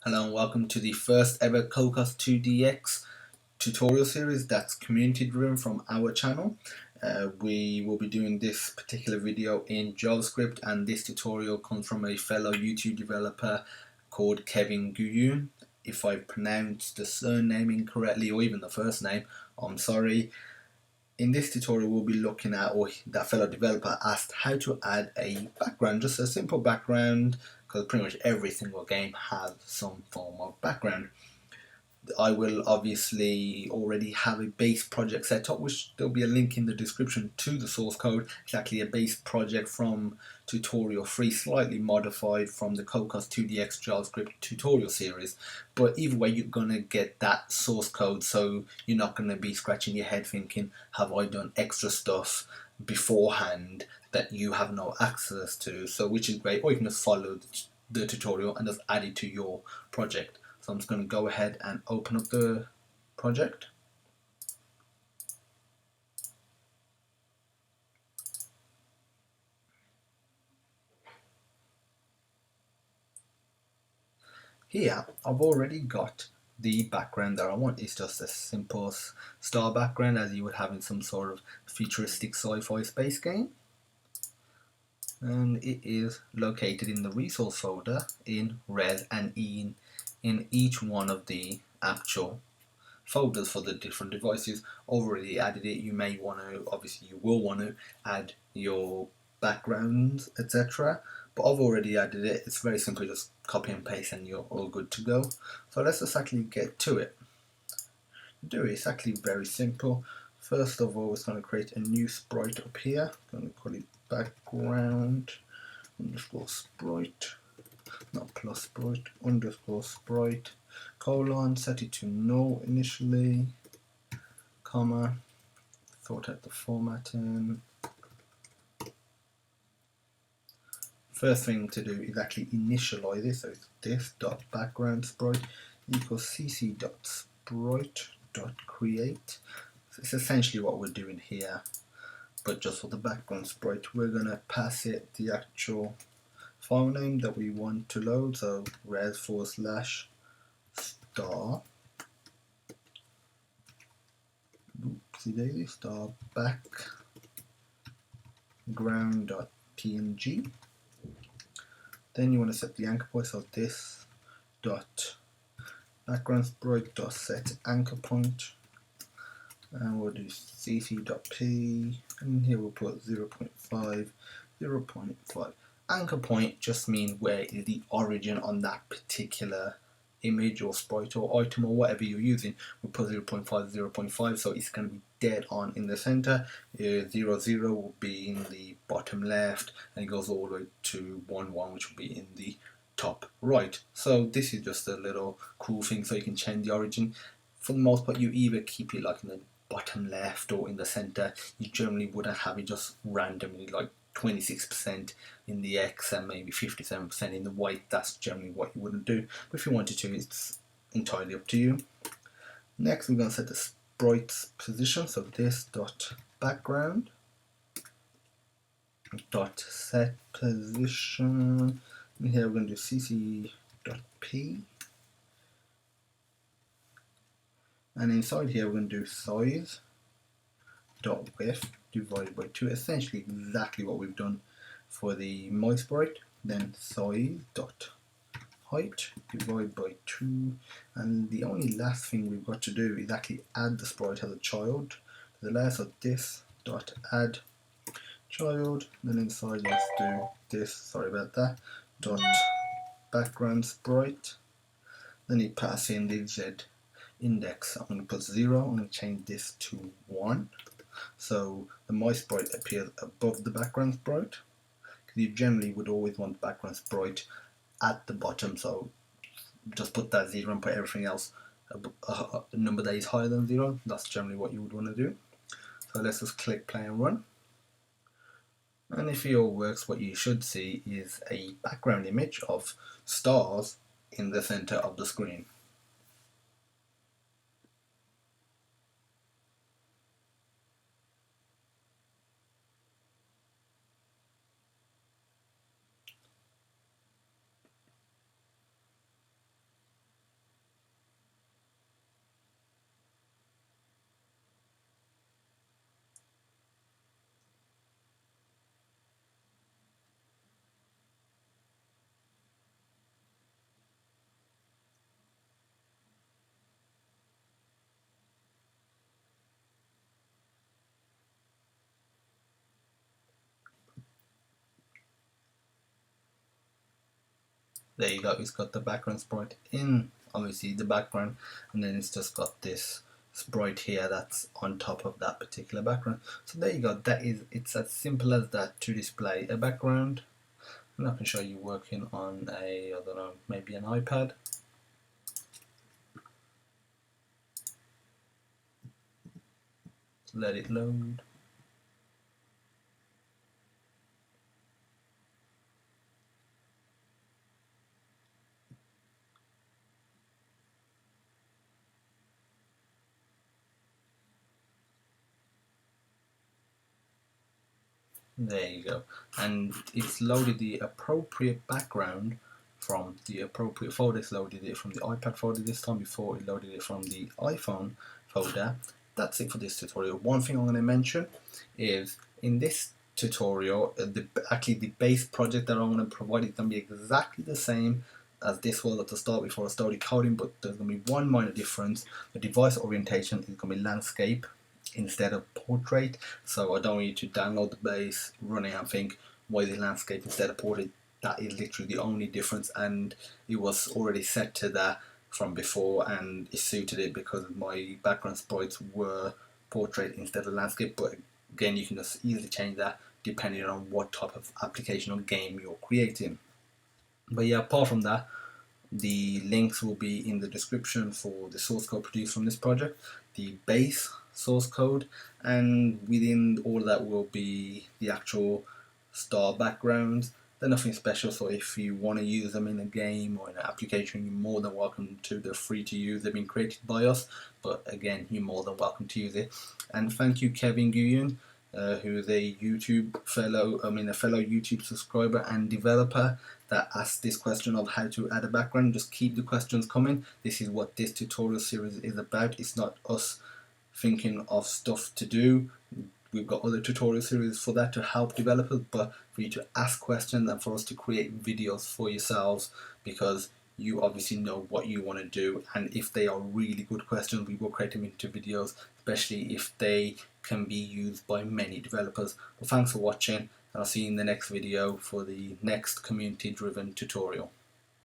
Hello and welcome to the first ever Cocos2d-x tutorial series that's community driven from our channel. We will be doing this particular video in JavaScript, and this tutorial comes from a fellow YouTube developer called Kevin Guyun. If I pronounced the surname incorrectly or even the first name, I'm sorry. In this tutorial we'll be looking at, or that fellow developer asked, how to add a background, just a simple background, because pretty much every single game has some form of background. I will obviously already have a base project set up, which there'll be a link in the description to the source code. It's actually a base project from tutorial 3, slightly modified from the Cocos2d-x JavaScript tutorial series. But either way, you're going to get that source code, so you're not going to be scratching your head thinking, have I done extra stuff beforehand that you have no access to? So which is great. Or you can just follow the tutorial and just add it to your project. So I'm just going to go ahead and open up the project. Here I've already got the background that I want. It's just a simple star background as you would have in some sort of futuristic sci-fi space game. And it is located in the resource folder in res and in each one of the actual folders for the different devices. Already added it. You may want to, obviously you will want to add your backgrounds, etc. But I've already added it. It's very simple, just copy and paste and you're all good to go. So let's just actually get to it. It's actually very simple. First of all, it's going to create a new sprite up here. I'm going to call it background underscore sprite, not plus sprite, underscore sprite, colon, set it to null initially, comma, sort out the formatting. First thing to do is actually initialize it, so it's this dot background sprite equals cc dot sprite dot create. So it's essentially what we're doing here, but just for the background sprite. We're gonna pass it the actual file name that we want to load, so res/star star background.png. Then you want to set the anchor point, so this dot background sprite dot set anchor point, and we'll do cc.p, and here we'll put 0.5, 0.5. Anchor point just means where is the origin on that particular image or sprite or item or whatever you're using. We'll put 0.5, 0.5, so it's going to be dead on in the center. 0, 0 will be in the bottom left, and it goes all the way to 1, 1, which will be in the top right. So this is just a little cool thing, so you can change the origin. For the most part, you either keep it like in the bottom left or in the center. You generally wouldn't have it just randomly like 26% in the X and maybe 57% in the Y. That's generally what you wouldn't do, but if you wanted to, it's entirely up to you. Next, we're going to set the sprite's position, so this dot background dot set position, and here we're going to do cc.p, and inside here we're going to do size dot width divided by 2, essentially exactly what we've done for the my sprite. Then size dot height divided by 2, and the only last thing we've got to do is actually add the sprite as a child to the layer, so this dot add child. Then inside let's do this, sorry about that, dot background sprite. Then you pass in the z index. I'm going to put 0. I'm going to change this to 1. So the my sprite appears above the background sprite, because you generally would always want the background sprite at the bottom, so just put that 0 and put everything else a number that is higher than 0. That's generally what you would want to do. So let's just click play and run, and if it all works, what you should see is a background image of stars in the center of the screen. There you go, it's got the background sprite in obviously the background, and then it's just got this sprite here that's on top of that particular background. So there you go, it's as simple as that to display a background. And I can show you working on a, I don't know, maybe an iPad. Let it load. There you go, and it's loaded the appropriate background from the appropriate folder. It's loaded it from the iPad folder this time, before it loaded it from the iPhone folder. That's it for this tutorial. One thing I'm going to mention is in this tutorial, actually the base project that I'm going to provide is going to be exactly the same as this was at the start before I started coding, but there's going to be one minor difference. The device orientation is going to be landscape instead of portrait, so I don't want you to download the base, run it and think, why is it landscape instead of portrait? That is literally the only difference, and it was already set to that from before, and it suited it because my background sprites were portrait instead of landscape. But again, you can just easily change that depending on what type of application or game you're creating. But yeah, apart from that, the links will be in the description for the source code produced from this project, the base source code, and within all of that will be the actual star backgrounds. They're nothing special, so if you want to use them in a game or in an application, you're more than welcome to. They're free to use. They've been created by us, but again, you're more than welcome to use it. And thank you, Kevin Guyon, who is a fellow YouTube subscriber and developer that asked this question of how to add a background. Just keep the questions coming. This is what this tutorial series is about. It's not us thinking of stuff to do. We've got other tutorial series for that to help developers, but for you to ask questions and for us to create videos for yourselves, because you obviously know what you want to do, and if they are really good questions, we will create them into videos, especially if they can be used by many developers. Well, thanks for watching, and I'll see you in the next video for the next community driven tutorial.